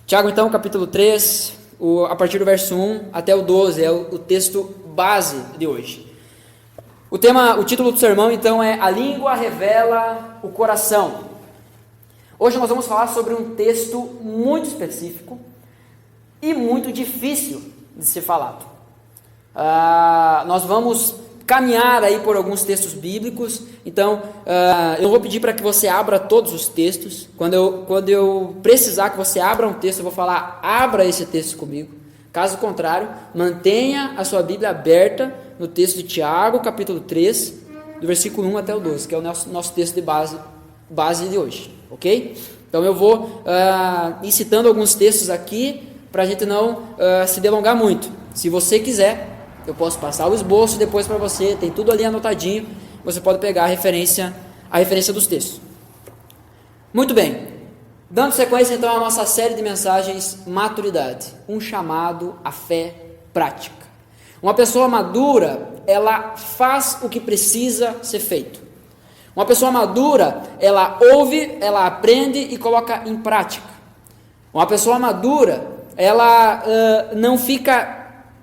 Tiago, então, capítulo 3, a partir do verso 1 até o 12, é o texto base de hoje. O título do sermão, então, é A Língua Revela o Coração. Hoje nós vamos falar sobre um texto muito específico e muito difícil de ser falado. Nós vamos caminhar aí por alguns textos bíblicos, então eu vou pedir para que você abra todos os textos. Quando eu precisar que você abra um texto, eu vou falar, abra esse texto comigo. Caso contrário, mantenha a sua Bíblia aberta no texto de Tiago, capítulo 3, do versículo 1 até o 12, que é o nosso texto de base de hoje, ok? Então eu vou ir citando alguns textos aqui, para a gente não se delongar muito. Se você quiser, eu posso passar o esboço depois para você, tem tudo ali anotadinho, você pode pegar a referência dos textos. Muito bem, dando sequência então à nossa série de mensagens Maturidade, um chamado à fé prática. Uma pessoa madura, ela faz o que precisa ser feito. Uma pessoa madura, ela ouve, ela aprende e coloca em prática. Uma pessoa madura, ela não fica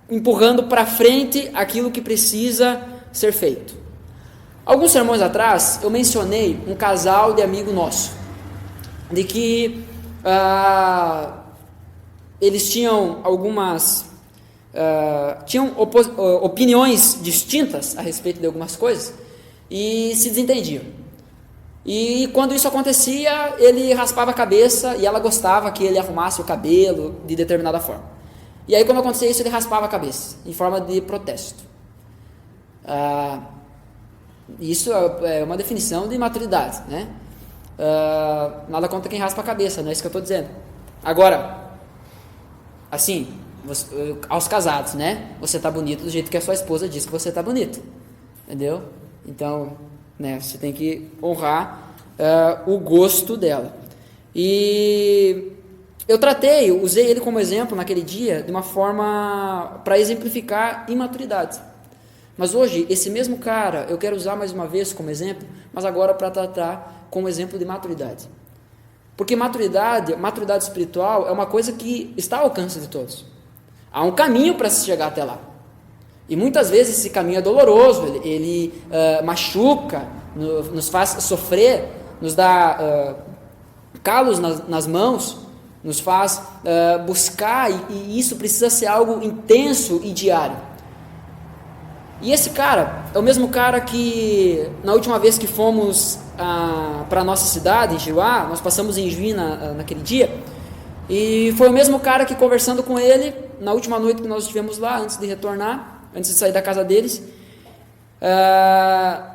empurrando para frente aquilo que precisa ser feito. Alguns sermões atrás, eu mencionei um casal de amigo nosso, de que eles tinham opiniões distintas a respeito de algumas coisas e se desentendiam. E quando isso acontecia, ele raspava a cabeça e ela gostava que ele arrumasse o cabelo de determinada forma. E aí quando acontecia isso, ele raspava a cabeça, em forma de protesto. Isso é uma definição de maturidade, né? Nada contra quem raspa a cabeça, não é isso que eu estou dizendo. Agora, assim, aos casados, né? Você está bonito do jeito que a sua esposa diz que você está bonito, entendeu? Então, né, você tem que honrar o gosto dela. E eu usei ele como exemplo naquele dia de uma forma para exemplificar imaturidade. Mas hoje, esse mesmo cara, eu quero usar mais uma vez como exemplo, mas agora para tratar como exemplo de maturidade. Porque maturidade espiritual é uma coisa que está ao alcance de todos. Há um caminho para se chegar até lá. E muitas vezes esse caminho é doloroso, ele machuca, nos faz sofrer, nos dá calos nas mãos, nos faz buscar, e isso precisa ser algo intenso e diário. E esse cara é o mesmo cara que, na última vez que fomos para a nossa cidade, em Giruá, nós passamos em Juí naquele dia, e foi o mesmo cara que, conversando com ele, na última noite que nós estivemos lá, antes de retornar, antes de sair da casa deles,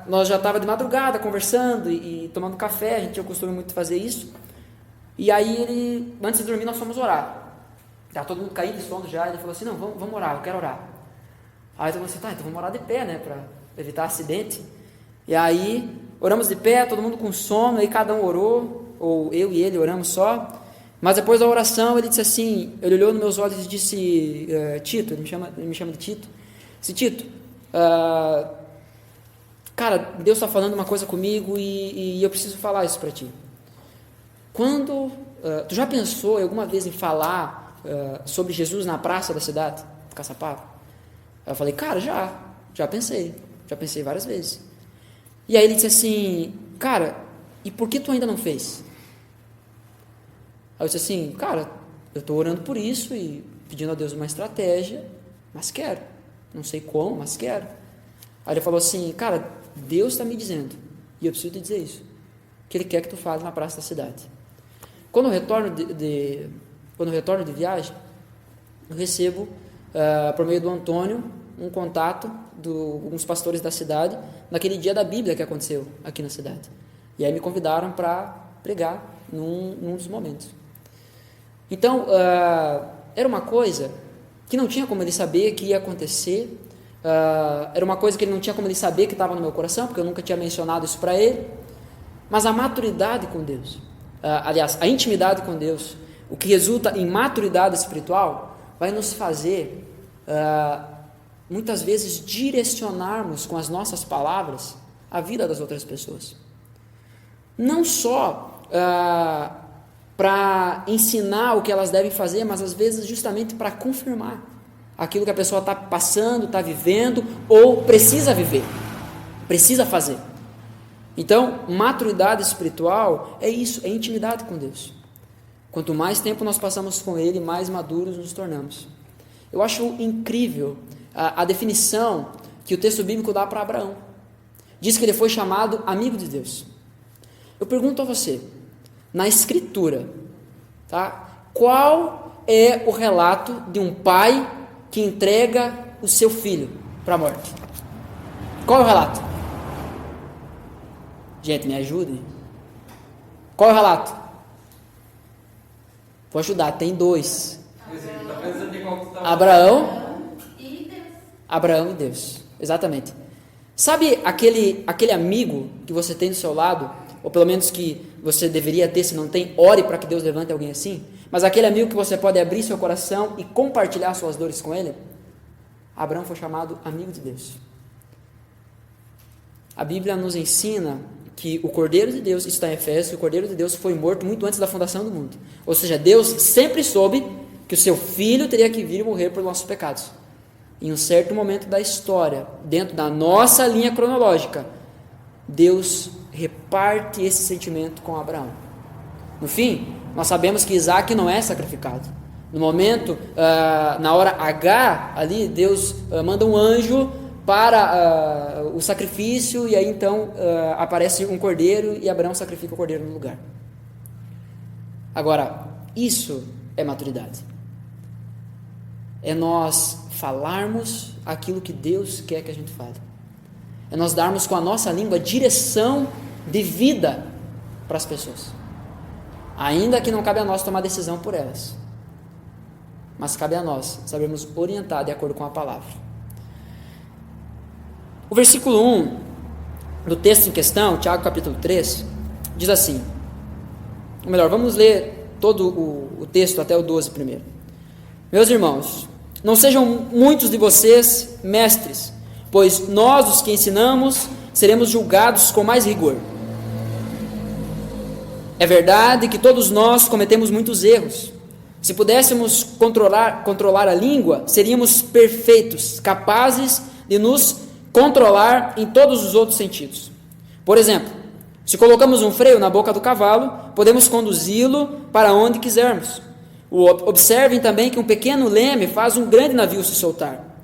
nós já estávamos de madrugada conversando e tomando café, a gente tinha o costume muito de fazer isso. E aí, antes de dormir, nós fomos orar. Estava todo mundo caído de sono já, ele falou assim, não, vamos orar, eu quero orar. Aí eu falei assim, então vamos orar de pé, né, para evitar acidente. E aí, oramos de pé, todo mundo com sono, aí cada um orou, ou eu e ele oramos só. Mas depois da oração, ele disse assim, ele olhou nos meus olhos e disse, Tito, ele me chama de Tito, disse, Tito, cara, Deus está falando uma coisa comigo e eu preciso falar isso para ti. Tu já pensou alguma vez em falar sobre Jesus na praça da cidade, Caçapava? Eu falei, cara, já pensei várias vezes. E aí ele disse assim, cara, e por que tu ainda não fez? Aí eu disse assim, cara, eu estou orando por isso e pedindo a Deus uma estratégia, mas quero, não sei como, mas quero. Aí ele falou assim, cara, Deus está me dizendo, e eu preciso te dizer isso, que Ele quer que tu fale na praça da cidade. Quando eu retorno de viagem, eu recebo, por meio do Antônio, um contato de alguns pastores da cidade, naquele dia da Bíblia que aconteceu aqui na cidade. E aí me convidaram para pregar num dos momentos. Então, era uma coisa que não tinha como ele saber que ia acontecer, era uma coisa que ele não tinha como ele saber que estava no meu coração, porque eu nunca tinha mencionado isso para ele, mas a maturidade com Deus, aliás, a intimidade com Deus, o que resulta em maturidade espiritual, vai nos fazer, muitas vezes, direcionarmos com as nossas palavras a vida das outras pessoas. Não só para ensinar o que elas devem fazer, mas às vezes justamente para confirmar aquilo que a pessoa está passando, está vivendo ou precisa viver, precisa fazer. Então, maturidade espiritual é isso, é intimidade com Deus. Quanto mais tempo nós passamos com Ele, mais maduros nos tornamos. Eu acho incrível a definição que o texto bíblico dá para Abraão. Diz que ele foi chamado amigo de Deus. Eu pergunto a você, na Escritura, tá? Qual é o relato de um pai que entrega o seu filho para a morte? Qual é o relato? Gente, me ajudem. Qual é o relato? Vou ajudar, tem dois. Abraão e Deus, exatamente. Sabe aquele amigo que você tem do seu lado, ou pelo menos que você deveria ter, se não tem, ore para que Deus levante alguém assim, mas aquele amigo que você pode abrir seu coração e compartilhar suas dores com ele? Abraão foi chamado amigo de Deus. A Bíblia nos ensina que o Cordeiro de Deus, isso está em Efésios, que o Cordeiro de Deus foi morto muito antes da fundação do mundo. Ou seja, Deus sempre soube que o seu Filho teria que vir e morrer por nossos pecados. Em um certo momento da história, dentro da nossa linha cronológica, Deus reparte esse sentimento com Abraão. No fim, nós sabemos que Isaac não é sacrificado. No momento, na hora H, ali, Deus manda um anjo para o sacrifício, e aí então aparece um cordeiro e Abraão sacrifica o cordeiro no lugar. Agora, isso é maturidade. É nós falarmos aquilo que Deus quer que a gente fale. É nós darmos com a nossa língua direção de vida para as pessoas. Ainda que não cabe a nós tomar decisão por elas, mas cabe a nós sabermos orientar de acordo com a palavra. O versículo 1 do texto em questão, Tiago capítulo 3, diz assim, ou melhor, vamos ler todo o texto até o 12 primeiro. Meus irmãos, não sejam muitos de vocês mestres, pois nós, os que ensinamos, seremos julgados com mais rigor. É verdade que todos nós cometemos muitos erros. Se pudéssemos controlar a língua, seríamos perfeitos, capazes de nos controlar em todos os outros sentidos. Por exemplo, se colocamos um freio na boca do cavalo, podemos conduzi-lo para onde quisermos. Observem também que um pequeno leme faz um grande navio se soltar,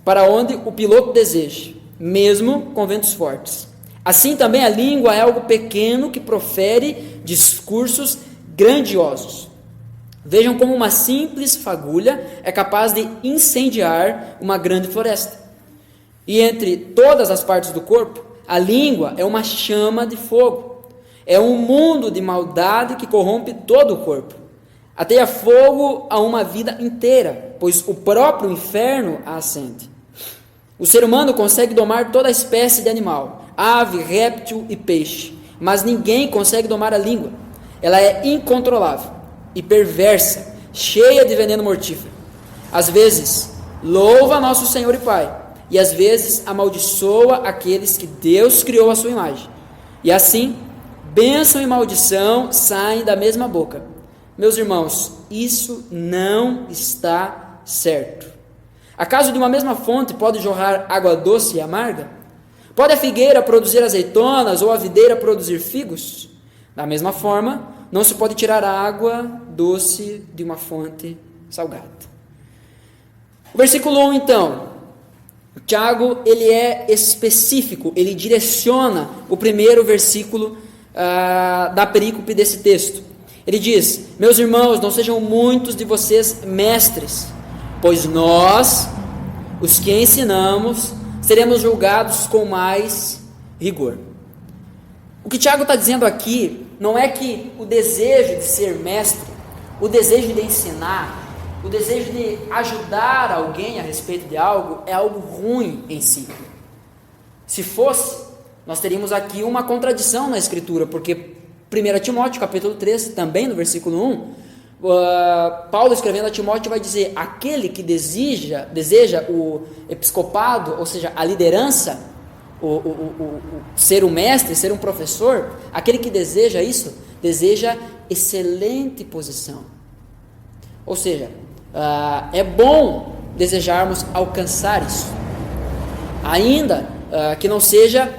para onde o piloto deseja, mesmo com ventos fortes. Assim também a língua é algo pequeno que profere discursos grandiosos. Vejam como uma simples fagulha é capaz de incendiar uma grande floresta. E entre todas as partes do corpo, a língua é uma chama de fogo. É um mundo de maldade que corrompe todo o corpo. Ateia fogo a uma vida inteira, pois o próprio inferno a acende. O ser humano consegue domar toda espécie de animal, ave, réptil e peixe, mas ninguém consegue domar a língua. Ela é incontrolável e perversa, cheia de veneno mortífero. Às vezes, louva nosso Senhor e Pai, e às vezes amaldiçoa aqueles que Deus criou à sua imagem. E assim, bênção e maldição saem da mesma boca. Meus irmãos, isso não está certo. Acaso de uma mesma fonte pode jorrar água doce e amarga? Pode a figueira produzir azeitonas ou a videira produzir figos? Da mesma forma, não se pode tirar a água doce de uma fonte salgada. O versículo 1, então, Tiago, ele é específico, ele direciona o primeiro versículo da perícope desse texto. Ele diz, meus irmãos, não sejam muitos de vocês mestres, pois nós, os que ensinamos, seremos julgados com mais rigor. O que Tiago está dizendo aqui não é que o desejo de ser mestre, o desejo de ensinar, o desejo de ajudar alguém a respeito de algo é algo ruim em si. Se fosse, nós teríamos aqui uma contradição na Escritura, porque 1 Timóteo capítulo 3, também no versículo 1, Paulo escrevendo a Timóteo vai dizer, aquele que deseja o episcopado, ou seja, a liderança, ser um mestre, ser um professor, aquele que deseja isso, deseja excelente posição. Ou seja, é bom desejarmos alcançar isso. Ainda que não seja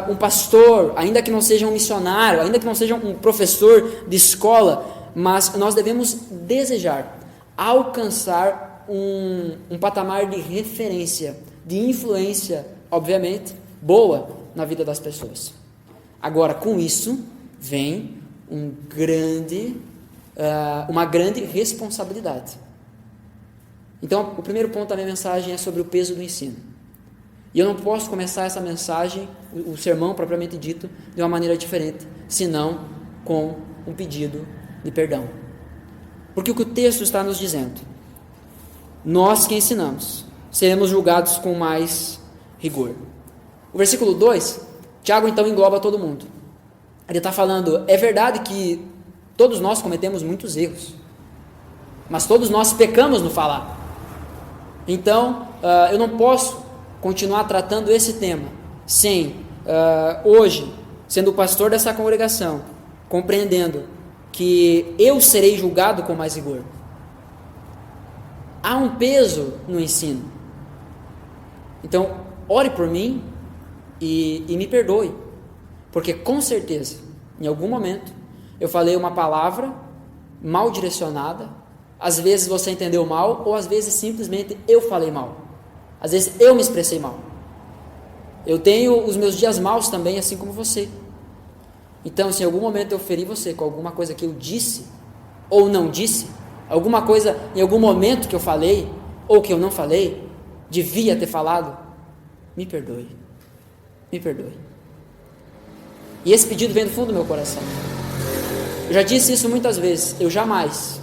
um pastor, ainda que não seja um missionário, ainda que não seja um professor de escola, mas nós devemos desejar alcançar um patamar de referência, de influência, obviamente, boa na vida das pessoas. Agora, com isso, vem uma grande responsabilidade. Então, o primeiro ponto da minha mensagem é sobre o peso do ensino. E eu não posso começar essa mensagem, o sermão propriamente dito, de uma maneira diferente, senão com um pedido de perdão. Porque o que o texto está nos dizendo? Nós que ensinamos, seremos julgados com mais rigor. O versículo 2, Tiago então engloba todo mundo. Ele está falando, é verdade que todos nós cometemos muitos erros, mas todos nós pecamos no falar. Então, eu não posso continuar tratando esse tema sem, hoje, sendo o pastor dessa congregação, compreendendo que eu serei julgado com mais rigor. Há um peso no ensino. Então, ore por mim e me perdoe, porque com certeza, em algum momento, eu falei uma palavra mal direcionada, às vezes você entendeu mal, ou às vezes simplesmente eu falei mal, às vezes eu me expressei mal. Eu tenho os meus dias maus também, assim como você. Então, se em algum momento eu feri você com alguma coisa que eu disse, ou não disse, alguma coisa em algum momento que eu falei, ou que eu não falei, devia ter falado, me perdoe. Me perdoe. E esse pedido vem do fundo do meu coração. Eu já disse isso muitas vezes. Eu jamais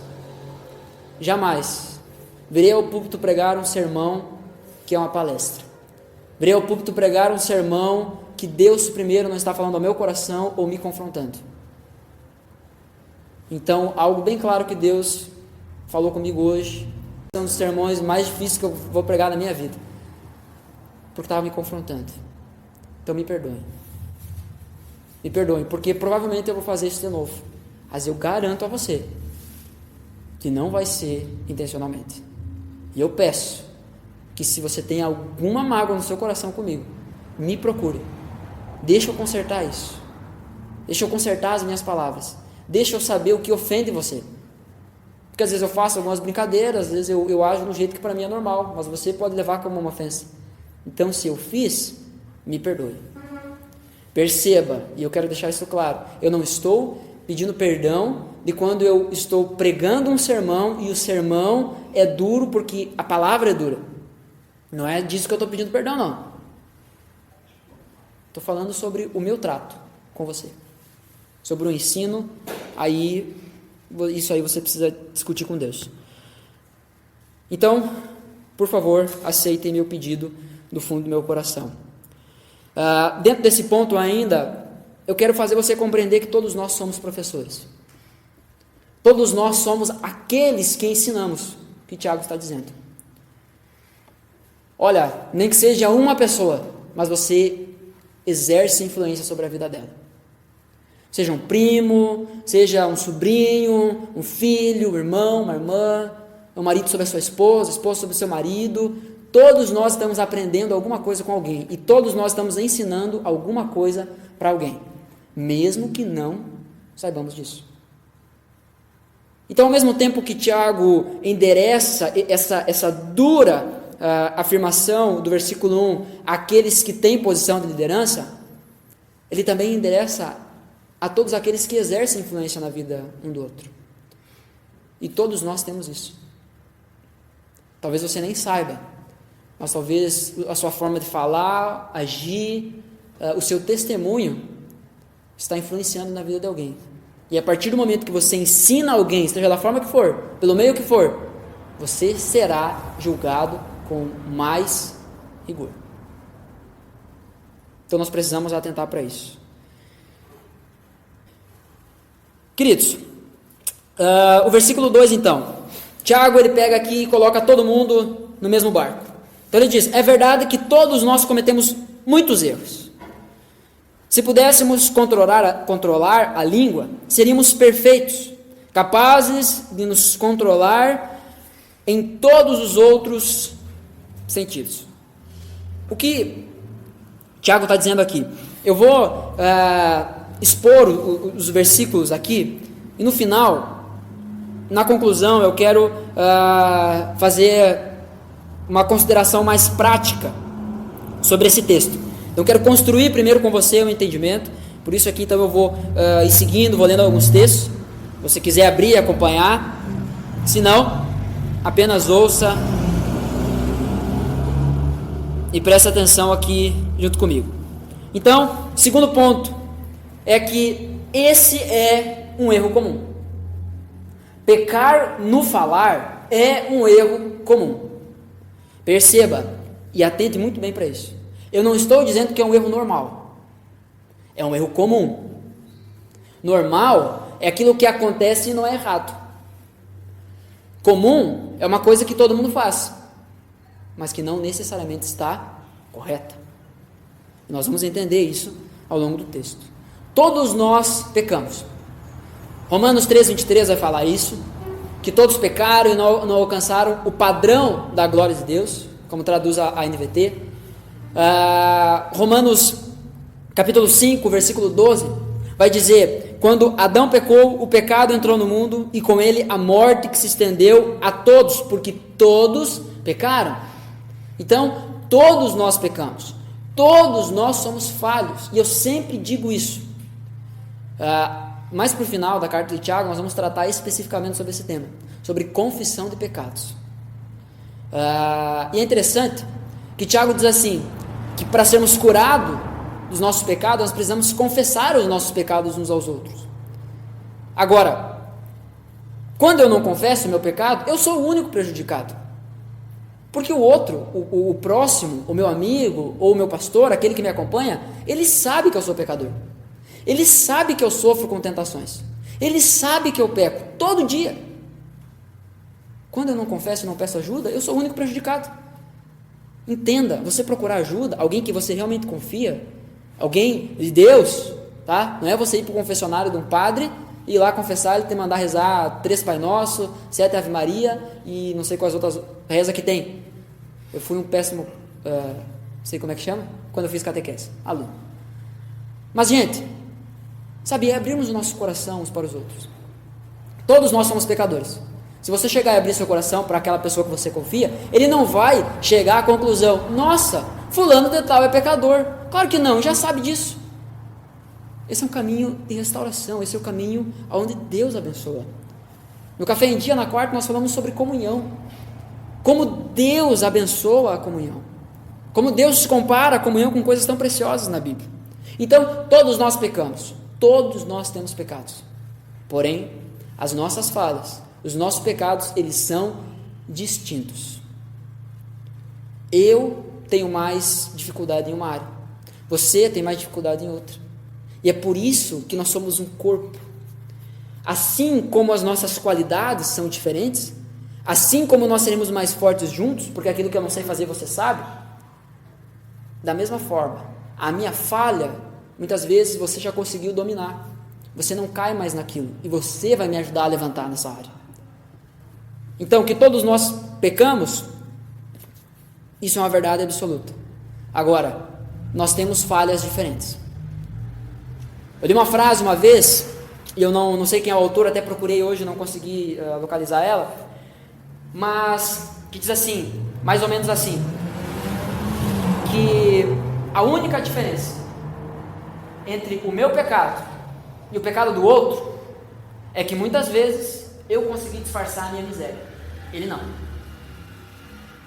virei ao púlpito pregar um sermão que é uma palestra. Virei ao púlpito pregar um sermão que Deus primeiro não está falando ao meu coração ou me confrontando. Então, algo bem claro que Deus falou comigo hoje, é um dos sermões mais difíceis que eu vou pregar na minha vida, porque estava me confrontando. Então me perdoem. Me perdoem, porque provavelmente eu vou fazer isso de novo. Mas eu garanto a você que não vai ser intencionalmente. E eu peço que, se você tem alguma mágoa no seu coração comigo, me procure. Deixa eu consertar isso. Deixa eu consertar as minhas palavras. Deixa eu saber o que ofende você. Porque às vezes eu faço algumas brincadeiras, às vezes eu ajo do jeito que para mim é normal, mas você pode levar como uma ofensa. Então, se eu fiz, me perdoe. Perceba, e eu quero deixar isso claro, eu não estou pedindo perdão de quando eu estou pregando um sermão e o sermão é duro porque a palavra é dura. Não é disso que eu estou pedindo perdão, não. Estou falando sobre o meu trato com você. Sobre o ensino, isso aí você precisa discutir com Deus. Então, por favor, aceitem meu pedido do fundo do meu coração. Dentro desse ponto ainda, eu quero fazer você compreender que todos nós somos professores. Todos nós somos aqueles que ensinamos, o que Tiago está dizendo. Olha, nem que seja uma pessoa, mas você exerce influência sobre a vida dela. Seja um primo, seja um sobrinho, um filho, um irmão, uma irmã, um marido sobre a sua esposa, esposa sobre o seu marido. Todos nós estamos aprendendo alguma coisa com alguém. E todos nós estamos ensinando alguma coisa para alguém. Mesmo que não saibamos disso. Então, ao mesmo tempo que Tiago endereça essa dura afirmação do versículo 1, àqueles que têm posição de liderança, ele também endereça a todos aqueles que exercem influência na vida um do outro. E todos nós temos isso. Talvez você nem saiba, mas talvez a sua forma de falar, agir, o seu testemunho está influenciando na vida de alguém. E a partir do momento que você ensina alguém, seja da forma que for, pelo meio que for, você será julgado com mais rigor. Então nós precisamos atentar para isso. Queridos, o versículo 2 então, Tiago ele pega aqui e coloca todo mundo no mesmo barco. Então ele diz, é verdade que todos nós cometemos muitos erros. Se pudéssemos controlar a língua, seríamos perfeitos, capazes de nos controlar em todos os outros sentidos. O que Tiago está dizendo aqui? Eu vou expor os versículos aqui, e no final, na conclusão, eu quero fazer uma consideração mais prática sobre esse texto. Então, eu quero construir primeiro com você o entendimento, por isso aqui então eu vou ir seguindo, vou lendo alguns textos, se você quiser abrir e acompanhar, se não, apenas ouça e preste atenção aqui junto comigo. Então, segundo ponto, é que esse é um erro comum. Pecar no falar é um erro comum. Perceba e atente muito bem para isso. Eu não estou dizendo que é um erro normal. É um erro comum. Normal é aquilo que acontece e não é errado. Comum é uma coisa que todo mundo faz, mas que não necessariamente está correta. E nós vamos entender isso ao longo do texto. Todos nós pecamos. Romanos 3:23 vai falar isso, que todos pecaram e não alcançaram o padrão da glória de Deus, como traduz a NVT. Romanos capítulo 5, versículo 12, vai dizer: quando Adão pecou, o pecado entrou no mundo, e com ele a morte, que se estendeu a todos, porque todos pecaram. Então, todos nós pecamos, todos nós somos falhos, e eu sempre digo isso. Mais para o final da carta de Tiago, nós vamos tratar especificamente sobre esse tema, sobre confissão de pecados. E é interessante que Tiago diz assim, que para sermos curados dos nossos pecados, nós precisamos confessar os nossos pecados uns aos outros. Agora, quando eu não confesso o meu pecado, eu sou o único prejudicado. Porque o outro, o próximo, o meu amigo, ou o meu pastor, aquele que me acompanha, ele sabe que eu sou pecador. Ele sabe que eu sofro com tentações. Ele sabe que eu peco todo dia. Quando eu não confesso e não peço ajuda, eu sou o único prejudicado. Entenda, você procurar ajuda, alguém que você realmente confia, alguém de Deus, tá? Não é você ir para o confessionário de um padre, ir lá confessar, ele te mandar rezar 3 Pai Nosso, 7 Ave Maria e não sei quais outras rezas que tem. Eu fui um péssimo, não sei como é que chama, quando eu fiz catequese, aluno. Mas, gente, sabe, é abrirmos o nosso coração uns para os outros. Todos nós somos pecadores. Se você chegar e abrir seu coração para aquela pessoa que você confia, ele não vai chegar à conclusão: nossa, fulano de tal é pecador. Claro que não, já sabe disso. Esse é um caminho de restauração, esse é o caminho onde Deus abençoa. No Café em Dia, na quarta, nós falamos sobre comunhão. Como Deus abençoa a comunhão. Como Deus compara a comunhão com coisas tão preciosas na Bíblia. Então, todos nós pecamos. Todos nós temos pecados. Porém, as nossas falhas, os nossos pecados, eles são distintos. Eu tenho mais dificuldade em uma área. Você tem mais dificuldade em outra. E é por isso que nós somos um corpo. Assim como as nossas qualidades são diferentes, assim como nós seremos mais fortes juntos, porque aquilo que eu não sei fazer você sabe, da mesma forma, a minha falha, muitas vezes você já conseguiu dominar. Você não cai mais naquilo, e você vai me ajudar a levantar nessa área. Então, que todos nós pecamos, isso é uma verdade absoluta. Agora, nós temos falhas diferentes. Eu li uma frase uma vez, e eu não sei quem é o autor, até procurei hoje, não consegui localizar ela, mas que diz assim, mais ou menos assim, que a única diferença entre o meu pecado e o pecado do outro é que muitas vezes eu consegui disfarçar a minha miséria, ele não.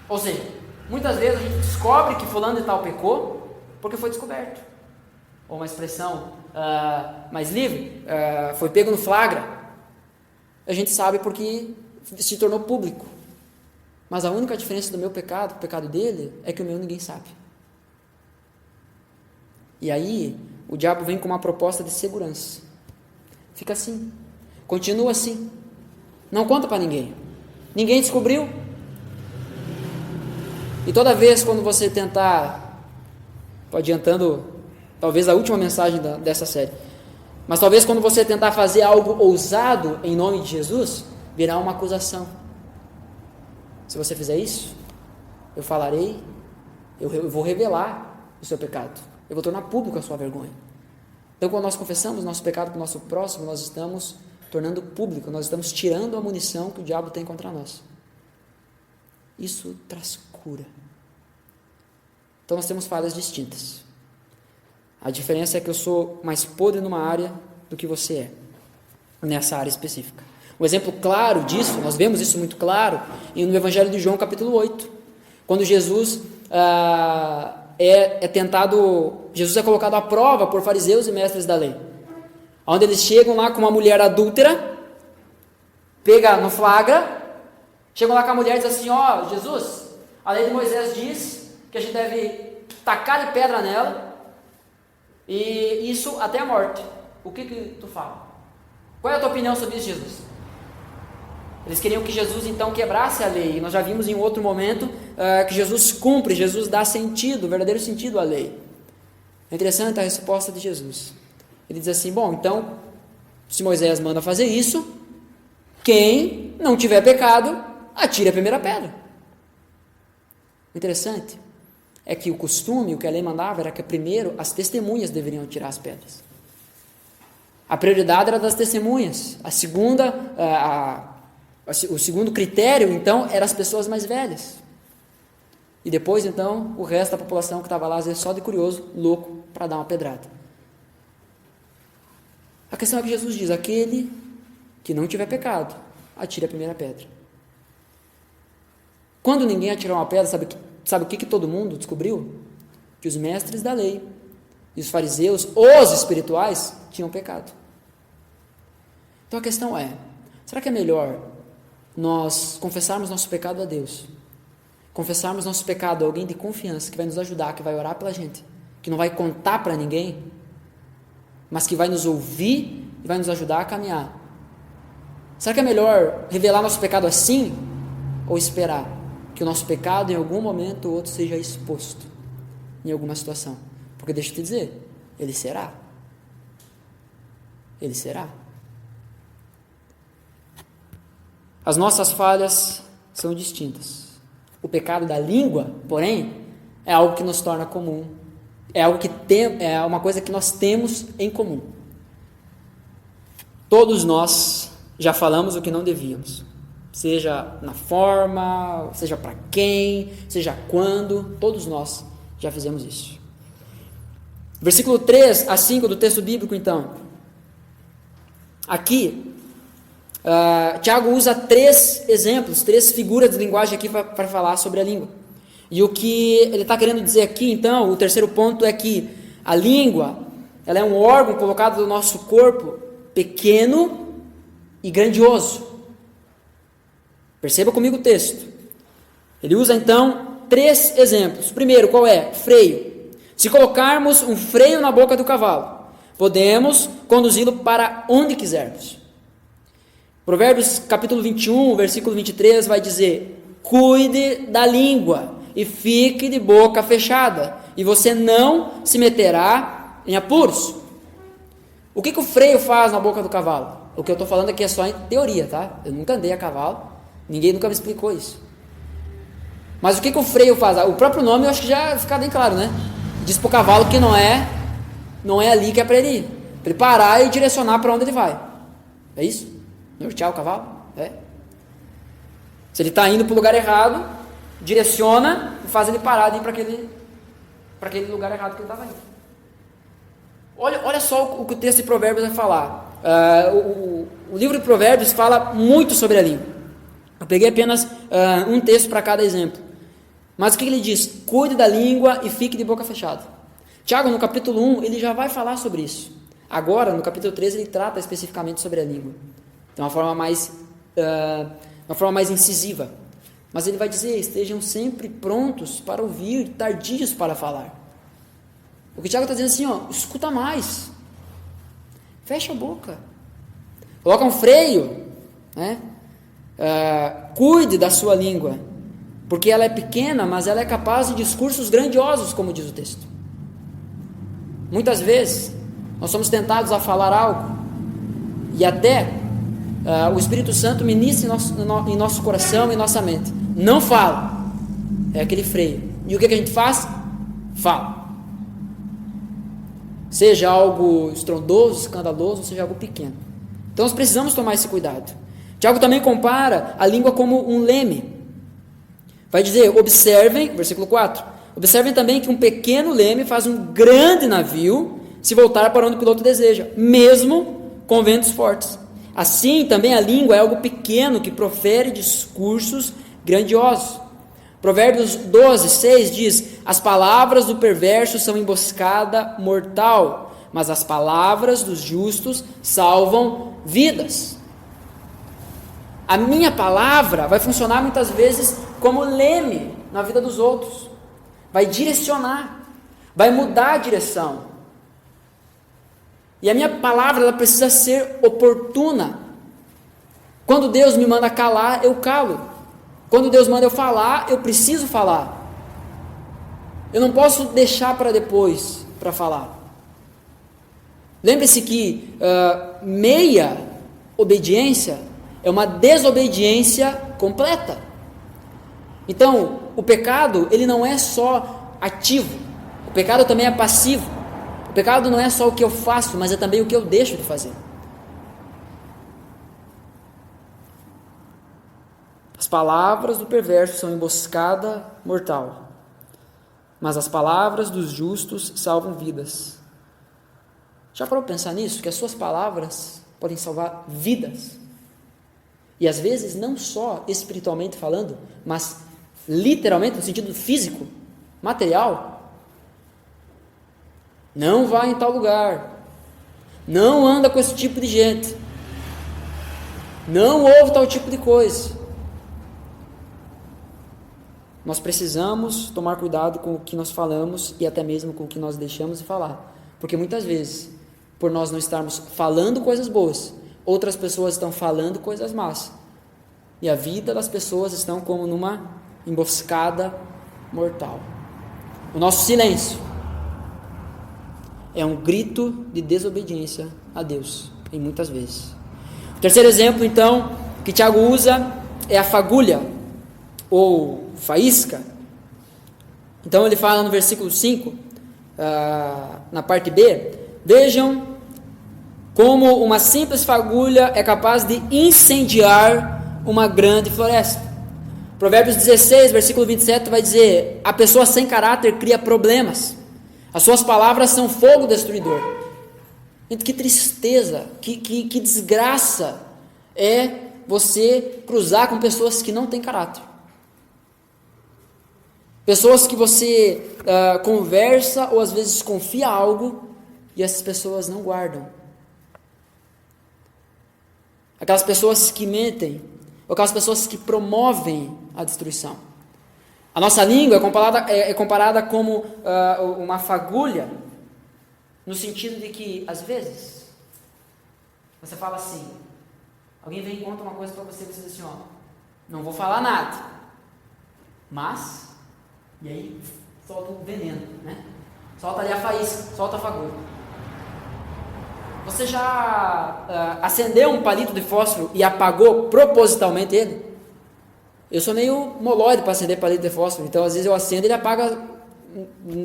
Ou seja, muitas vezes a gente descobre que fulano de tal pecou porque foi descoberto. Ou uma expressão mais livre, foi pego no flagra. A gente sabe porque se tornou público. Mas a única diferença do meu pecado, o pecado dele, é que o meu ninguém sabe. E aí, o diabo vem com uma proposta de segurança. Fica assim, continua assim, não conta para ninguém. Ninguém descobriu. E toda vez quando você tentar, estou adiantando Talvez a última mensagem dessa série. Mas talvez quando você tentar fazer algo ousado em nome de Jesus, virá uma acusação. Se você fizer isso, eu falarei, eu vou revelar o seu pecado. Eu vou tornar público a sua vergonha. Então, quando nós confessamos nosso pecado para o nosso próximo, nós estamos tornando público, nós estamos tirando a munição que o diabo tem contra nós. Isso traz cura. Então, nós temos falhas distintas. A diferença é que eu sou mais podre numa área do que você é, nessa área específica. Um exemplo claro disso, nós vemos isso muito claro, no Evangelho de João, capítulo 8, quando Jesus Jesus é colocado à prova por fariseus e mestres da lei, onde eles chegam lá com uma mulher adúltera, pega no flagra, chegam lá com a mulher e dizem assim: ó, Jesus, a lei de Moisés diz que a gente deve tacar de pedra nela, e isso até a morte. O que tu fala? Qual é a tua opinião sobre isso, Jesus? Eles queriam que Jesus então quebrasse a lei, e nós já vimos em outro momento que Jesus cumpre, Jesus dá sentido, verdadeiro sentido à lei. É interessante a resposta de Jesus. Ele diz assim: bom, então, se Moisés manda fazer isso, quem não tiver pecado, atire a primeira pedra. O interessante é que o costume, o que a lei mandava, era que primeiro as testemunhas deveriam tirar as pedras. A prioridade era das testemunhas. O segundo critério, então, eram as pessoas mais velhas. E depois, então, o resto da população que estava lá, às vezes só de curioso, louco, para dar uma pedrada. A questão é que Jesus diz: aquele que não tiver pecado, atire a primeira pedra. Quando ninguém atirou uma pedra, sabe o que todo mundo descobriu? Que os mestres da lei e os fariseus, os espirituais, tinham pecado. Então a questão é: será que é melhor nós confessarmos nosso pecado a Deus, confessarmos nosso pecado a alguém de confiança, que vai nos ajudar, que vai orar pela gente, que não vai contar para ninguém, mas que vai nos ouvir e vai nos ajudar a caminhar? Será que é melhor revelar nosso pecado assim, ou esperar que o nosso pecado em algum momento ou outro seja exposto em alguma situação? Porque deixa eu te dizer, ele será. Ele será. As nossas falhas são distintas. O pecado da língua, porém, é algo que nos torna comum. É uma coisa que nós temos em comum. Todos nós já falamos o que não devíamos. Seja na forma, seja para quem, seja quando, todos nós já fizemos isso. Versículo 3 a 5 do texto bíblico, então. Aqui, Tiago usa 3 exemplos, 3 figuras de linguagem aqui para falar sobre a língua. E o que ele está querendo dizer aqui, então, o terceiro ponto é que a língua, ela é um órgão colocado no nosso corpo, pequeno e grandioso. Perceba comigo o texto. Ele usa, então, 3 exemplos. Primeiro, qual é? Freio. Se colocarmos um freio na boca do cavalo, podemos conduzi-lo para onde quisermos. Provérbios capítulo 21, versículo 23 vai dizer: cuide da língua e fique de boca fechada, e você não se meterá em apuros. O que o freio faz na boca do cavalo? O que eu estou falando aqui é só em teoria, tá? Eu nunca andei a cavalo, ninguém nunca me explicou isso. Mas o que o freio faz? O próprio nome eu acho que já fica bem claro, né? Diz para o cavalo que não é ali que é para ele ir. Para ele parar e direcionar para onde ele vai. É isso? Nortear o cavalo? É. Se ele está indo para o lugar errado, direciona e faz ele parar de ir para aquele lugar errado que ele estava indo. Olha só o que o texto de Provérbios vai falar. O livro de Provérbios fala muito sobre a língua. Eu peguei apenas um texto para cada exemplo. Mas o que ele diz? Cuide da língua e fique de boca fechada. Tiago, no capítulo 1, ele já vai falar sobre isso. Agora, no capítulo 3, ele trata especificamente sobre a língua. De uma forma mais incisiva. Mas ele vai dizer: estejam sempre prontos para ouvir, tardios para falar. O que Tiago está dizendo assim, ó, escuta mais. Fecha a boca. Coloca um freio, né? Cuide da sua língua, porque ela é pequena, mas ela é capaz de discursos grandiosos, como diz o texto. Muitas vezes, nós somos tentados a falar algo, e até o Espírito Santo ministra em nosso coração e em nossa mente. Não fala. É aquele freio. E o que a gente faz? Fala. Seja algo estrondoso, escandaloso, seja algo pequeno. Então nós precisamos tomar esse cuidado. Tiago também compara a língua como um leme. Vai dizer, observem, versículo 4, observem também que um pequeno leme faz um grande navio se voltar para onde o piloto deseja, mesmo com ventos fortes. Assim, também a língua é algo pequeno que profere discursos grandiosos. Provérbios 12, 6 diz, as palavras do perverso são emboscada mortal, mas as palavras dos justos salvam vidas. A minha palavra vai funcionar muitas vezes como leme na vida dos outros. Vai direcionar, vai mudar a direção. E a minha palavra ela precisa ser oportuna. Quando Deus me manda calar, eu calo. Quando Deus manda eu falar, eu preciso falar. Eu não posso deixar para depois para falar. Lembre-se que meia obediência é uma desobediência completa. Então, o pecado, ele não é só ativo. O pecado também é passivo. O pecado não é só o que eu faço, mas é também o que eu deixo de fazer. As palavras do perverso são emboscada mortal, mas as palavras dos justos salvam vidas. Já parou para pensar nisso? Que as suas palavras podem salvar vidas. E às vezes não só espiritualmente falando, mas literalmente no sentido físico, material. Não vá em tal lugar. Não anda com esse tipo de gente. Não ouve tal tipo de coisa. Nós precisamos tomar cuidado com o que nós falamos e até mesmo com o que nós deixamos de falar. Porque muitas vezes, por nós não estarmos falando coisas boas, outras pessoas estão falando coisas más. E a vida das pessoas estão como numa emboscada mortal. O nosso silêncio é um grito de desobediência a Deus, em muitas vezes. O terceiro exemplo, então, que Tiago usa é a fagulha, ou faísca. Então ele fala no versículo 5, na parte B, vejam como uma simples fagulha é capaz de incendiar uma grande floresta. Provérbios 16, versículo 27 vai dizer, a pessoa sem caráter cria problemas, as suas palavras são fogo destruidor. Gente, que tristeza, que desgraça é você cruzar com pessoas que não têm caráter. Pessoas que você conversa ou às vezes confia algo e essas pessoas não guardam. Aquelas pessoas que mentem, ou aquelas pessoas que promovem a destruição. A nossa língua é comparada como uma fagulha, no sentido de que, às vezes, você fala assim, alguém vem e conta uma coisa para você e você diz assim, ó, não vou falar nada, mas, e aí solta o veneno, né? Solta ali a faísca, solta a fagulha. Você já acendeu um palito de fósforo e apagou propositalmente ele? Eu sou meio moloide para acender palito de fósforo, então às vezes eu acendo e ele apaga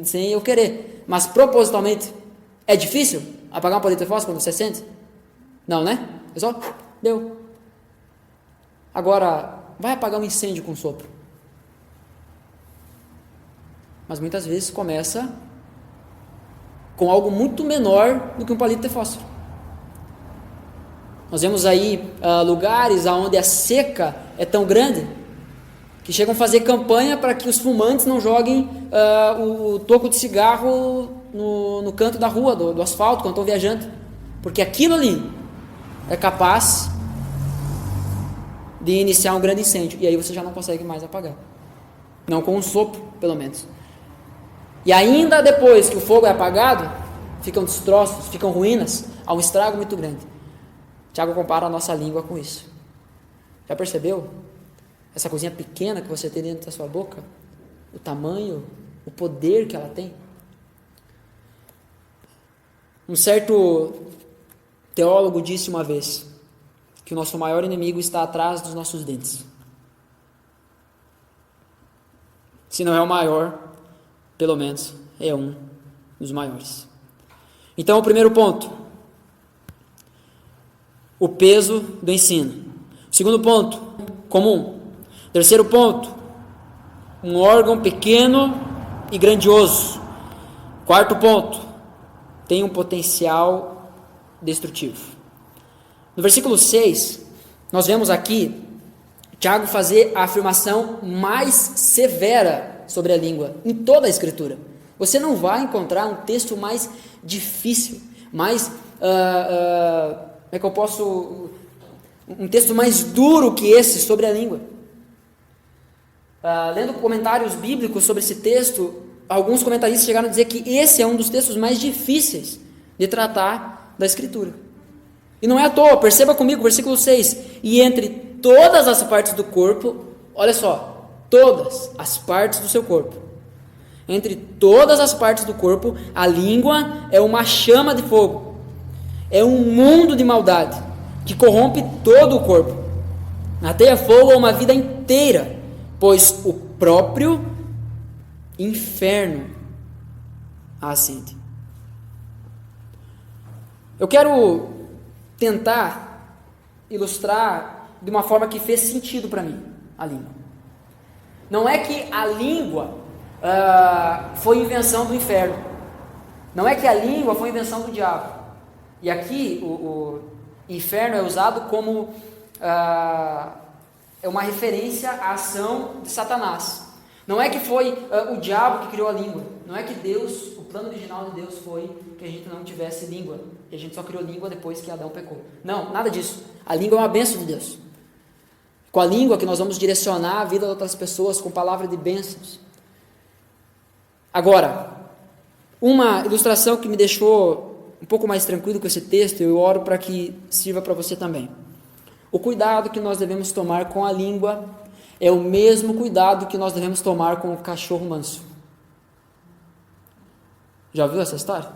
sem eu querer. Mas propositalmente, é difícil apagar um palito de fósforo quando você acende? Não, né? É só, deu. Agora, vai apagar um incêndio com sopro. Mas muitas vezes começa com algo muito menor do que um palito de fósforo. Nós vemos aí lugares onde a seca é tão grande que chegam a fazer campanha para que os fumantes não joguem o toco de cigarro no canto da rua, do asfalto, quando estão viajando, porque aquilo ali é capaz de iniciar um grande incêndio, e aí você já não consegue mais apagar, não com um sopro, pelo menos. E ainda depois que o fogo é apagado, ficam destroços, ficam ruínas, há um estrago muito grande. Tiago compara a nossa língua com isso. Já percebeu? Essa coisinha pequena que você tem dentro da sua boca, o tamanho, o poder que ela tem. Um certo teólogo disse uma vez que o nosso maior inimigo está atrás dos nossos dentes. Se não é o maior, pelo menos é um dos maiores. Então, o primeiro ponto, o peso do ensino. Segundo ponto, comum. Terceiro ponto, um órgão pequeno e grandioso. Quarto ponto, tem um potencial destrutivo. No versículo 6, nós vemos aqui Tiago fazer a afirmação mais severa sobre a língua em toda a Escritura. Você não vai encontrar um texto mais difícil, mais, um texto mais duro que esse sobre a língua. Lendo comentários bíblicos sobre esse texto, alguns comentaristas chegaram a dizer que esse é um dos textos mais difíceis de tratar da Escritura. E não é à toa, perceba comigo, versículo 6, e entre todas as partes do corpo, olha só, todas as partes do seu corpo, entre todas as partes do corpo, a língua é uma chama de fogo, é um mundo de maldade, que corrompe todo o corpo, ateia fogo a uma vida inteira, pois o próprio inferno a acende. Eu quero tentar ilustrar de uma forma que fez sentido para mim, a língua. Não é que a língua foi invenção do inferno. Não é que a língua foi invenção do diabo. E aqui o inferno é usado como é uma referência à ação de Satanás. Não é que foi o diabo que criou a língua. Não é que Deus, o plano original de Deus foi que a gente não tivesse língua. E a gente só criou língua depois que Adão pecou. Não, nada disso. A língua é uma bênção de Deus. Com a língua que nós vamos direcionar a vida de outras pessoas com palavra de bênçãos. Agora, uma ilustração que me deixou um pouco mais tranquilo com esse texto, eu oro para que sirva para você também. O cuidado que nós devemos tomar com a língua é o mesmo cuidado que nós devemos tomar com o cachorro manso. Já ouviu essa história?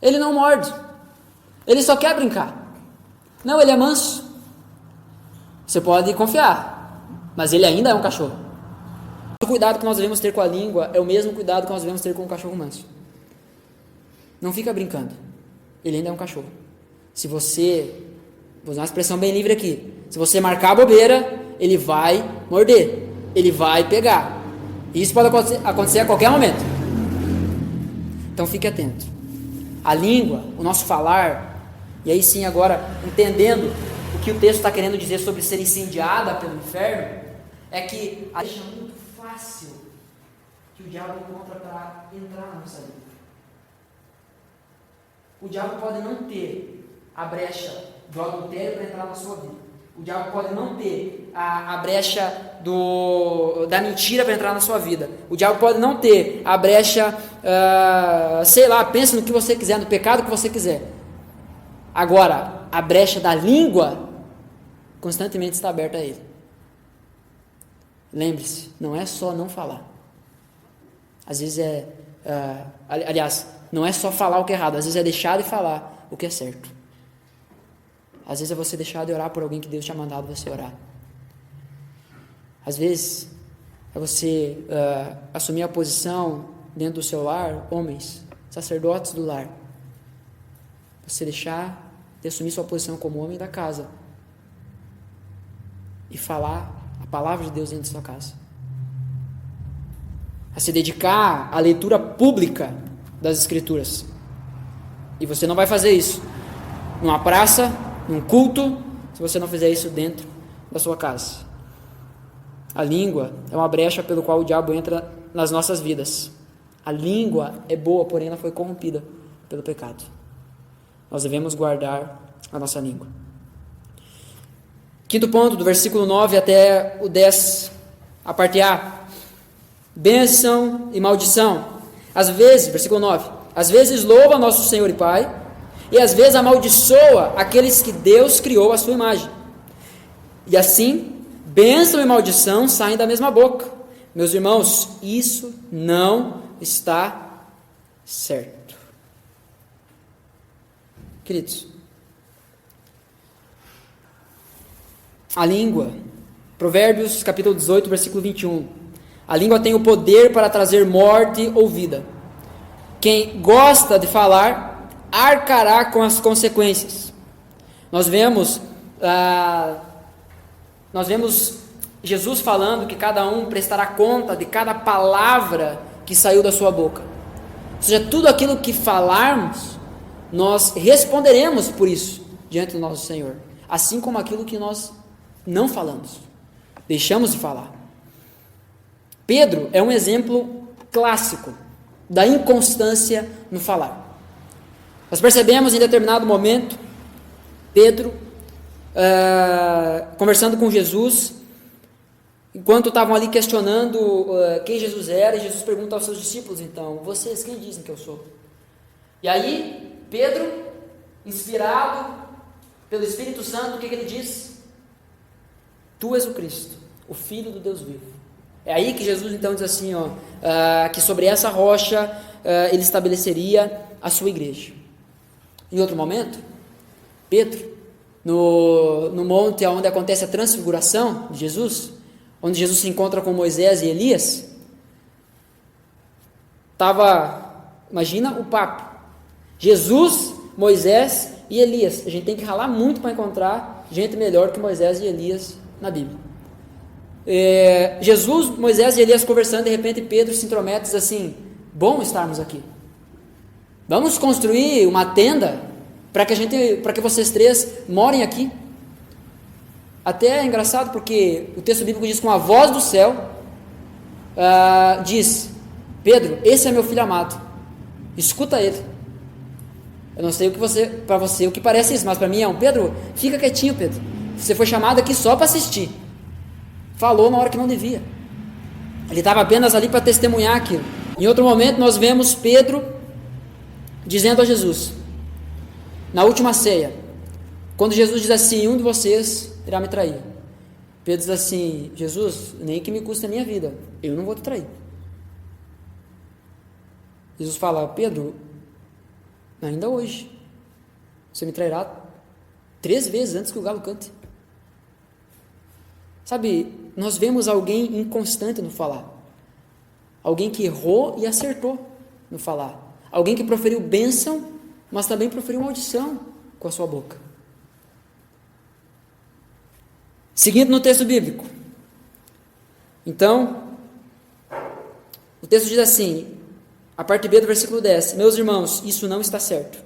Ele não morde. Ele só quer brincar. Não, ele é manso. Você pode confiar, mas ele ainda é um cachorro. O cuidado que nós devemos ter com a língua é o mesmo cuidado que nós devemos ter com o cachorro manso. Não fica brincando. Ele ainda é um cachorro. Se você, vou usar uma expressão bem livre aqui, se você marcar a bobeira, ele vai morder, ele vai pegar. Isso pode acontecer a qualquer momento. Então fique atento. A língua, o nosso falar, e aí sim agora entendendo o que o texto está querendo dizer sobre ser incendiada pelo inferno, é que a deixa muito fácil que o diabo encontra para entrar na nossa língua. O diabo pode não ter a brecha do adultério para entrar na sua vida. O diabo pode não ter a brecha da mentira para entrar na sua vida. O diabo pode não ter a brecha, pense no que você quiser, no pecado que você quiser. Agora, a brecha da língua constantemente está aberta a ele. Lembre-se, não é só não falar. Às vezes não é só falar o que é errado, às vezes é deixar de falar o que é certo. Às vezes é você deixar de orar por alguém que Deus tinha mandado você orar. Às vezes é você assumir a posição dentro do seu lar, homens, sacerdotes do lar. Você deixar de assumir sua posição como homem da casa e falar a palavra de Deus dentro da sua casa. A se dedicar à leitura pública das Escrituras. E você não vai fazer isso numa praça, num culto, se você não fizer isso dentro da sua casa. A língua é uma brecha pelo qual o diabo entra nas nossas vidas. A língua é boa, porém ela foi corrompida pelo pecado. Nós devemos guardar a nossa língua. Quinto ponto, do versículo 9 até o 10, a parte A. Bênção e maldição. Às vezes, versículo 9, às vezes louva nosso Senhor e Pai, e às vezes amaldiçoa aqueles que Deus criou à sua imagem. E assim, bênção e maldição saem da mesma boca. Meus irmãos, isso não está certo. Queridos, a língua, Provérbios capítulo 18, versículo 21. A língua tem o poder para trazer morte ou vida. Quem gosta de falar, arcará com as consequências. Nós vemos Jesus falando que cada um prestará conta de cada palavra que saiu da sua boca. Ou seja, tudo aquilo que falarmos, nós responderemos por isso diante do nosso Senhor. Assim como aquilo que nós não falamos, deixamos de falar. Pedro é um exemplo clássico da inconstância no falar. Nós percebemos em determinado momento, Pedro, conversando com Jesus, enquanto estavam ali questionando quem Jesus era, e Jesus pergunta aos seus discípulos, então, vocês quem dizem que eu sou? E aí, Pedro, inspirado pelo Espírito Santo, o que ele diz? Tu és o Cristo, o Filho do Deus vivo. É aí que Jesus então diz assim, que sobre essa rocha ele estabeleceria a sua igreja. Em outro momento, Pedro, no monte onde acontece a transfiguração de Jesus, onde Jesus se encontra com Moisés e Elias, imagina o papo, Jesus, Moisés e Elias. A gente tem que ralar muito para encontrar gente melhor que Moisés e Elias na Bíblia. Jesus, Moisés e Elias conversando, de repente Pedro se intromete e diz assim, bom estarmos aqui, vamos construir uma tenda para que vocês três morem aqui. Até é engraçado porque o texto bíblico diz, com a voz do céu, diz, Pedro, esse é meu filho amado, escuta ele. Eu não sei para você o que parece isso, mas para mim é Pedro, fica quietinho, Pedro, você foi chamado aqui só para assistir. Falou na hora que não devia. Ele estava apenas ali para testemunhar aquilo. Em outro momento nós vemos Pedro dizendo a Jesus, na última ceia, quando Jesus diz assim, um de vocês irá me trair. Pedro diz assim, Jesus, nem que me custe a minha vida, eu não vou te trair. Jesus fala, Pedro, ainda hoje, você me trairá 3 vezes antes que o galo cante. Sabe, nós vemos alguém inconstante no falar, alguém que errou e acertou no falar, alguém que proferiu bênção, mas também proferiu maldição com a sua boca. Seguindo no texto bíblico, então, o texto diz assim, a parte B do versículo 10, meus irmãos, isso não está certo.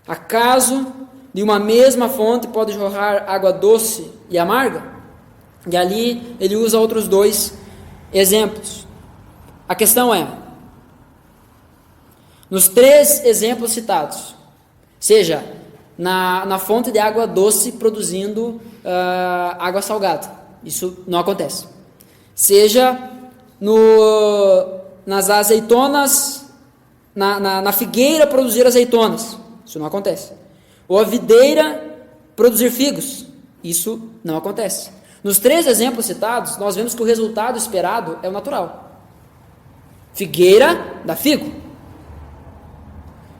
Acaso de uma mesma fonte pode jorrar água doce e amarga? E ali ele usa outros 2 exemplos. A questão é, nos 3 exemplos citados, seja na fonte de água doce produzindo água salgada, isso não acontece. Seja nas azeitonas, na figueira produzir azeitonas, isso não acontece. Ou a videira produzir figos, isso não acontece. Nos 3 exemplos citados, nós vemos que o resultado esperado é o natural. Figueira dá figo.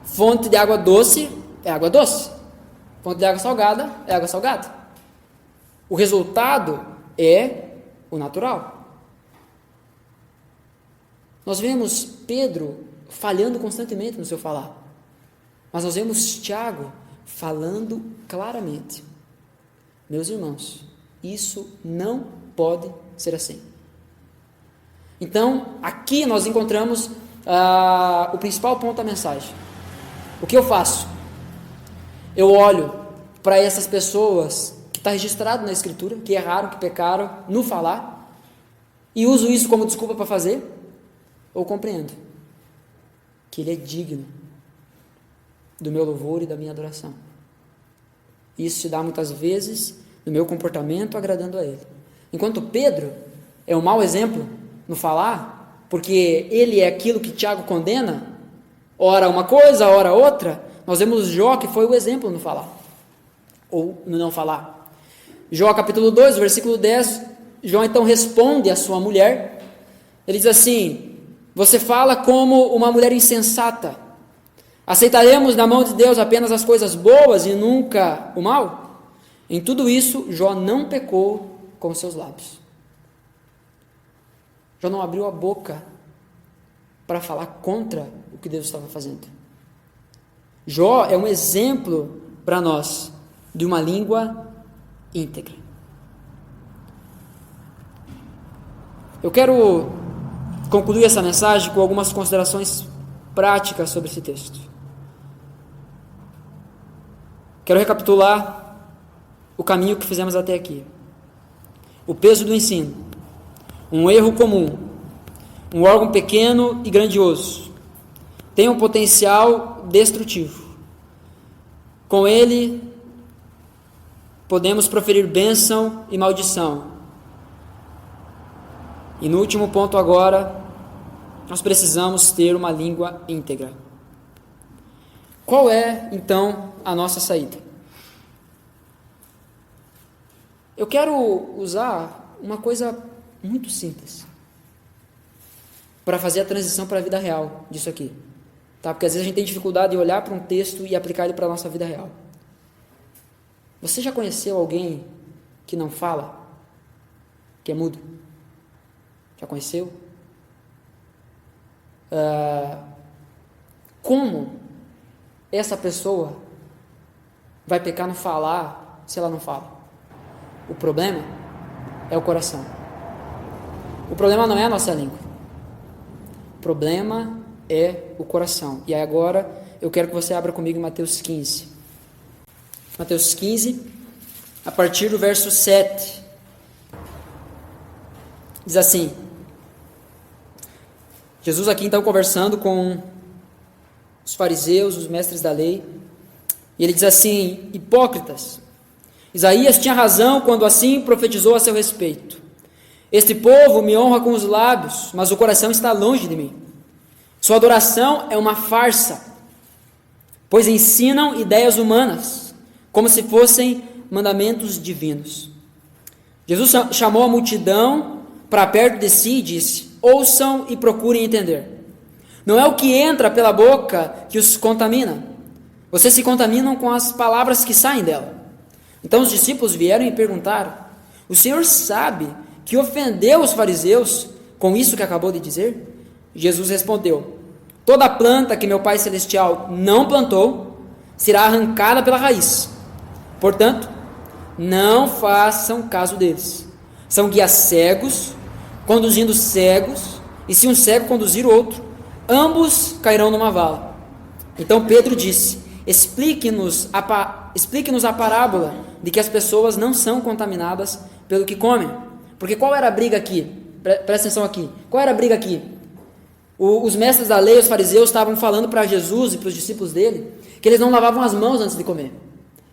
Fonte de água doce é água doce. Fonte de água salgada é água salgada. O resultado é o natural. Nós vemos Pedro falhando constantemente no seu falar. Mas nós vemos Tiago falando claramente. Meus irmãos, isso não pode ser assim. Então, aqui nós encontramos o principal ponto da mensagem. O que eu faço? Eu olho para essas pessoas que está registrado na Escritura, que erraram, que pecaram no falar, e uso isso como desculpa para fazer, ou compreendo que Ele é digno do meu louvor e da minha adoração. Isso se dá muitas vezes no meu comportamento agradando a Ele. Enquanto Pedro é um mau exemplo no falar, porque ele é aquilo que Tiago condena, ora uma coisa, ora outra, nós vemos Jó, que foi o exemplo no falar, ou no não falar. Jó capítulo 2, versículo 10, Jó então responde à sua mulher, ele diz assim, você fala como uma mulher insensata, Aceitaremos da mão de Deus apenas as coisas boas e nunca o mal? Em tudo isso, Jó não pecou com seus lábios. Jó não abriu a boca para falar contra o que Deus estava fazendo. Jó é um exemplo para nós de uma língua íntegra. Eu quero concluir essa mensagem com algumas considerações práticas sobre esse texto. Quero recapitular o caminho que fizemos até aqui. O peso do ensino, um erro comum, um órgão pequeno e grandioso, tem um potencial destrutivo. Com ele, podemos proferir bênção e maldição. E no último ponto agora, nós precisamos ter uma língua íntegra. Qual é, então, a nossa saída? Eu quero usar uma coisa muito simples para fazer a transição para a vida real disso aqui. Tá? Porque às vezes a gente tem dificuldade de olhar para um texto e aplicar ele para a nossa vida real. Você já conheceu alguém que não fala? Que é mudo? Já conheceu? Como essa pessoa vai pecar no falar se ela não fala? O problema é o coração. O problema não é a nossa língua. O problema é o coração. E agora eu quero que você abra comigo em Mateus 15. Mateus 15, a partir do verso 7. Diz assim: Jesus aqui então conversando com os fariseus, os mestres da lei, e ele diz assim: hipócritas, Isaías tinha razão quando assim profetizou a seu respeito. Este povo me honra com os lábios, mas o coração está longe de mim. Sua adoração é uma farsa, pois ensinam ideias humanas, como se fossem mandamentos divinos. Jesus chamou a multidão para perto de si e disse: ouçam e procurem entender. Não é o que entra pela boca que os contamina. Vocês se contaminam com as palavras que saem dela. Então os discípulos vieram e perguntaram: o Senhor sabe que ofendeu os fariseus com isso que acabou de dizer? Jesus respondeu: toda planta que meu Pai Celestial não plantou será arrancada pela raiz. Portanto, não façam caso deles. São guias cegos, conduzindo cegos, e se um cego conduzir outro, ambos cairão numa vala. Então Pedro disse: explique-nos a parábola de que as pessoas não são contaminadas pelo que comem. Porque qual era a briga aqui? Presta atenção aqui. Qual era a briga aqui? Os mestres da lei, os fariseus, estavam falando para Jesus e para os discípulos dele que eles não lavavam as mãos antes de comer.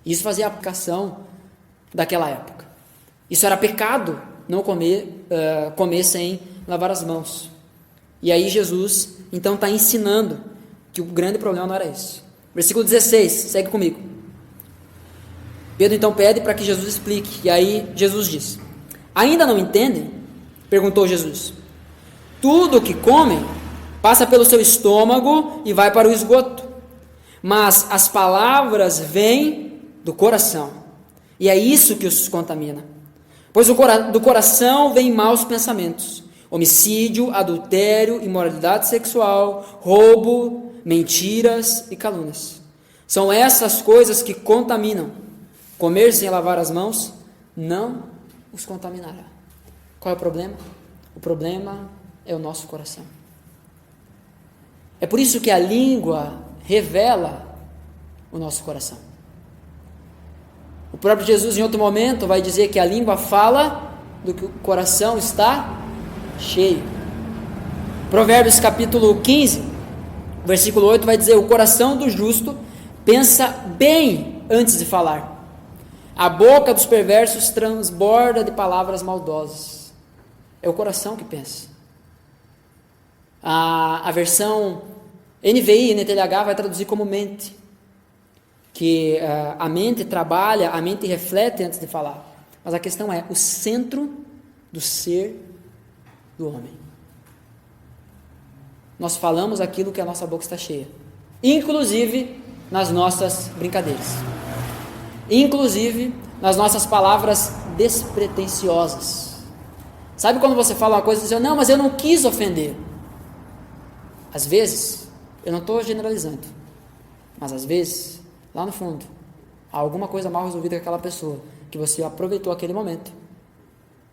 Isso fazia aplicação daquela época. Isso era pecado, não comer sem lavar as mãos. E aí Jesus então está ensinando que o grande problema não era esse. Versículo 16, segue comigo. Pedro então pede para que Jesus explique. E aí Jesus diz: ainda não entendem? Perguntou Jesus. Tudo o que comem passa pelo seu estômago e vai para o esgoto. Mas as palavras vêm do coração. E é isso que os contamina. Pois do coração vêm maus pensamentos: homicídio, adultério, imoralidade sexual, roubo, mentiras e calúnias. São essas coisas que contaminam. Comer sem lavar as mãos não os contaminará. Qual é o problema? O problema é o nosso coração. É por isso que a língua revela o nosso coração. O próprio Jesus, em outro momento, vai dizer que a língua fala do que o coração está cheio. Provérbios capítulo 15, versículo 8 vai dizer: o coração do justo pensa bem antes de falar. A boca dos perversos transborda de palavras maldosas. É o coração que pensa. A versão NVI, NTLH, vai traduzir como mente. Que a mente trabalha, a mente reflete antes de falar. Mas a questão é o centro do ser do homem. Nós falamos aquilo que a nossa boca está cheia. inclusive nas nossas brincadeiras, inclusive nas nossas palavras despretensiosas. Sabe quando você fala uma coisa e diz, não, mas eu não quis ofender? Às vezes, eu não estou generalizando, mas às vezes, lá no fundo, há alguma coisa mal resolvida com aquela pessoa, que você aproveitou aquele momento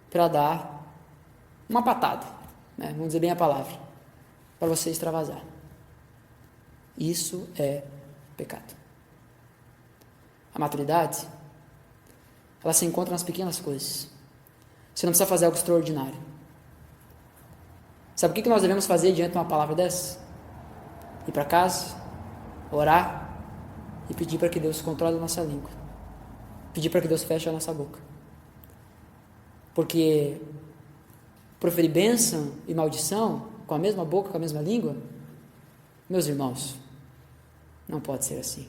para dar uma patada, né? Vamos dizer bem a palavra, para você extravasar. Isso é pecado. A maturidade, ela se encontra nas pequenas coisas. Você não precisa fazer algo extraordinário. Sabe o que nós devemos fazer diante de uma palavra dessa? Ir para casa, orar e pedir para que Deus controle a nossa língua. Pedir para que Deus feche a nossa boca. Porque proferir bênção e maldição com a mesma boca, com a mesma língua, meus irmãos, não pode ser assim.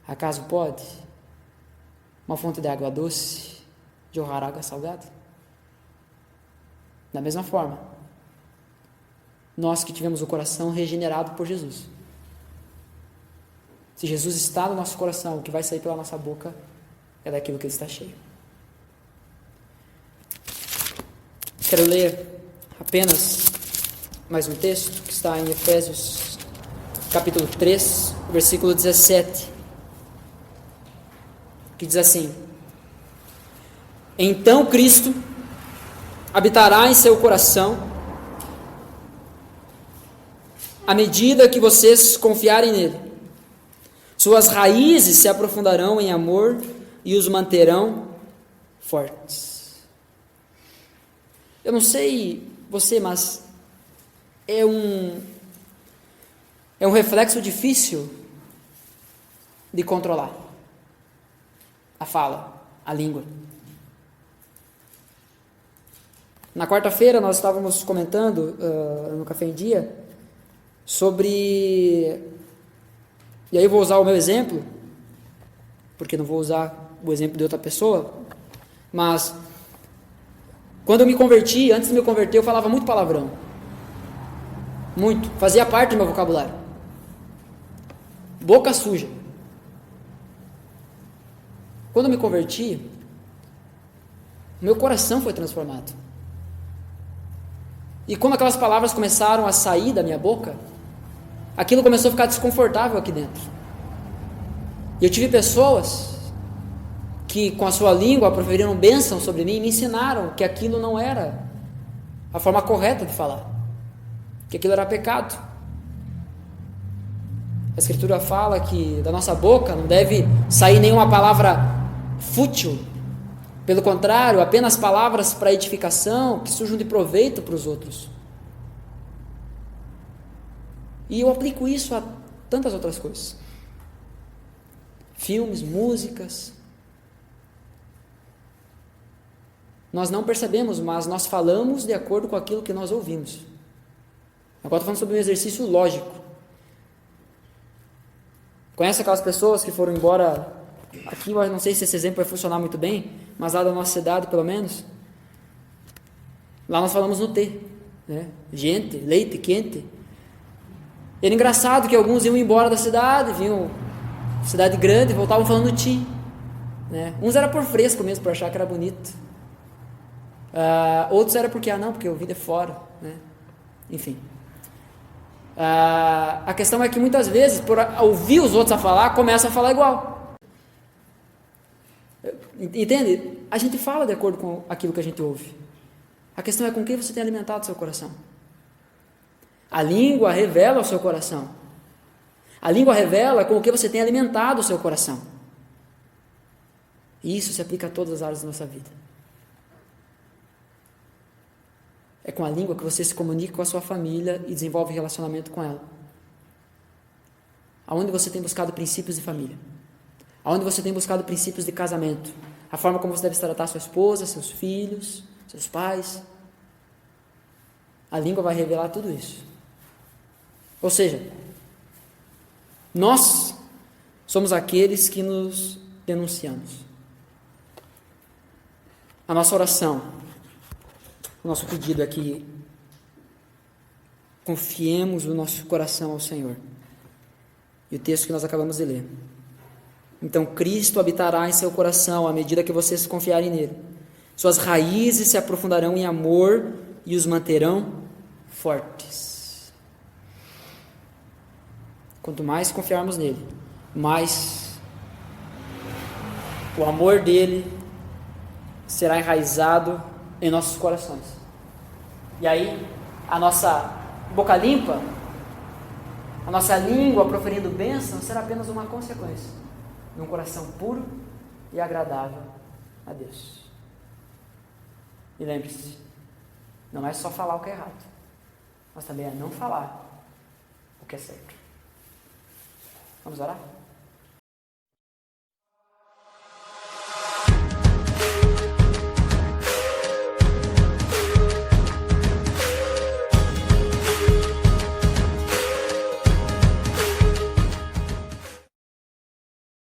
Acaso pode uma fonte de água doce jorrar água salgada? Da mesma forma, nós que tivemos o coração regenerado por Jesus, se Jesus está no nosso coração, o que vai sair pela nossa boca é daquilo que ele está cheio. Quero ler apenas mais um texto que está em Efésios capítulo 3, versículo 17, que diz assim: então Cristo habitará em seu coração à medida que vocês confiarem nele. Suas raízes se aprofundarão em amor e os manterão fortes. Eu não sei você, mas é um reflexo difícil de controlar. A fala, a língua. Na quarta-feira nós estávamos comentando no Café em Dia sobre, e aí eu vou usar o meu exemplo, porque não vou usar o exemplo de outra pessoa, mas quando eu me converti, antes de me converter, eu falava muito palavrão. Muito. Fazia parte do meu vocabulário. Boca suja. Quando eu me converti, meu coração foi transformado. E quando aquelas palavras começaram a sair da minha boca, aquilo começou a ficar desconfortável aqui dentro. E eu tive pessoas que com a sua língua proferiram bênção sobre mim e me ensinaram que aquilo não era a forma correta de falar, que aquilo era pecado. A Escritura fala que da nossa boca não deve sair nenhuma palavra fútil, pelo contrário, apenas palavras para edificação, que surjam de proveito para os outros. E eu aplico isso a tantas outras coisas. Filmes, músicas. Nós não percebemos, mas nós falamos de acordo com aquilo que nós ouvimos. Agora estou falando sobre um exercício lógico. Conhece aquelas pessoas que foram embora? Aqui eu não sei se esse exemplo vai funcionar muito bem, mas lá da nossa cidade, pelo menos, lá nós falamos no T, né? Gente, leite quente. Era engraçado que alguns iam embora da cidade, vinham cidade grande, voltavam falando ti, né? Uns era por fresco mesmo, por achar que era bonito. Outros era porque, porque eu vim de fora, né? Enfim. A questão é que muitas vezes, por ouvir os outros a falar, começa a falar igual. Entende? A gente fala de acordo com aquilo que a gente ouve. A questão é com quem você tem alimentado o seu coração. A língua revela o seu coração. A língua revela com o que você tem alimentado o seu coração. E isso se aplica a todas as áreas da nossa vida. É com a língua que você se comunica com a sua família e desenvolve relacionamento com ela. Aonde você tem buscado princípios de família. Aonde você tem buscado princípios de casamento. A forma como você deve tratar sua esposa, seus filhos, seus pais. A língua vai revelar tudo isso. Ou seja, nós somos aqueles que nos denunciamos. A nossa oração, o nosso pedido é que confiemos o nosso coração ao Senhor. E o texto que nós acabamos de ler. Então Cristo habitará em seu coração à medida que vocês confiarem nele. Suas raízes se aprofundarão em amor e os manterão fortes. Quanto mais confiarmos nele, mais o amor dele será enraizado em nossos corações. E aí, a nossa boca limpa, a nossa língua proferindo bênção, será apenas uma consequência de um coração puro e agradável a Deus. E lembre-se, não é só falar o que é errado, mas também é não falar o que é certo. Vamos orar?